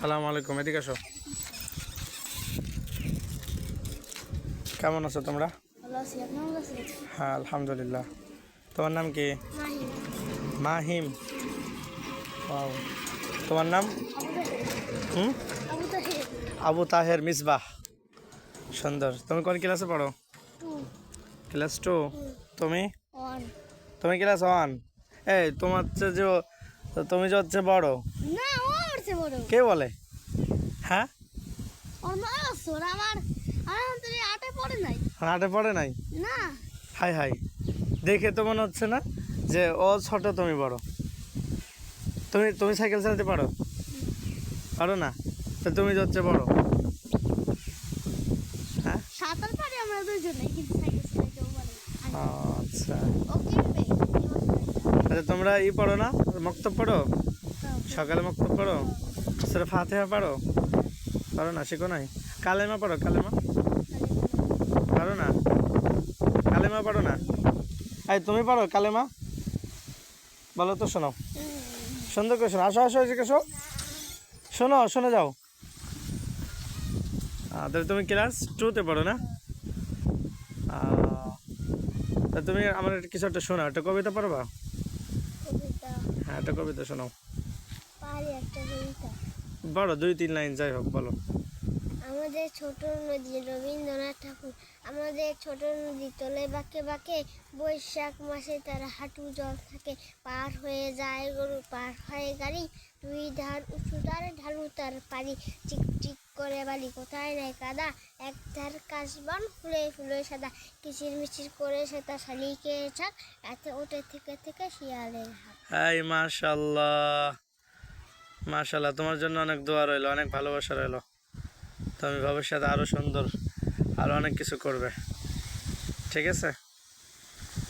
সালাম আলাইকুম, এদিকে আসো। কেমন আছো তোমরা? ভালো আছি, আপনি ভালো আছেন? হ্যাঁ আলহামদুলিল্লাহ। তোমার নাম কি? মাহিম। মাহিম। ওয়াও। তোমার নাম? আবু তাহের। হুম, আবু তাহের। আবু তাহের মিসবাহ। সুন্দর। তুমি কোন ক্লাসে পড়ো? 2 ক্লাস 2। তুমি? 1 তুমি ক্লাস 1। এই তোমার চেয়ে যে তুমি যে হচ্ছে বড়, না, ও আমার চেয়ে বড়। কে বলে? হ্যাঁ, ওর 9 বছর, আমার তো 8-এ পড়ে নাই। হাটে পড়ে নাই? না, হাই হাই, দেখে তো মনে হচ্ছে না যে ও ছোট তুমি বড়। তুমি তুমি সাইকেল চালাতে পারো? পারো না? তো তুমি যে হচ্ছে বড়। হ্যাঁ, সাঁতার পারি আমরা দুজনে, কিন্তু সাইকেল চালাতেও পারি। আচ্ছা। ও কিনবে এই বছর একটা। আচ্ছা, তোমরা পড়ো না, মক্তব পড়ো? তাও সকালে মক্তব পড়ো? সূরা ফাতিহা পড়ো? পারো না, শিখো নাই? কালেমা পড়ো? কালেমা পারো না? কালেমা পড়ো না? এই তুমি পারো কালেমা? বলো তো, শোনো, সুন্দর করে শোনো। আসো আসো, এদিকে এসো। শোনো, শোনো যাও। তাহলে তুমি ক্লাস 2-তে পড়ো না? তা তুমি আমার কিছু একটা শোনাও, একটা কবিতা পারবা? কবিতা হ্যাঁ, একটা কবিতা শোনাও। পারি, একটা কবিতা। বলো, 2-3 লাইন যাই হোক, বলো। আমাদের ছোট নদী রবীন্দ্রনাথ ঠাকুর। আমাদের ছোট নদী চলে বাঁকে বাঁকে, বৈশাখ মাসে তার হাঁটু জল থাকে। পার হয়ে যায় গরু, পার হয় গাড়ি, দুই ধার উঁচু তার ঢালু তার পারি। চিক চিক করে বালি, কোথায় নাই কাদা, এক ধার কাশবন ফুলে ফুলে সাদা। কিচির মিচির করে সেটা শালিকে ছাক, এতে ওঠে থেকে থেকে শিয়ালের হাত। হাই, মাশাল্লাহ মাশাল্লাহ, তোমার জন্য অনেক দোয়া রইলো, অনেক ভালোবাসা রইলো। তুমি ভবিষ্যতে আরো সুন্দর, আরো অনেক কিছু করবে। ঠিক আছে।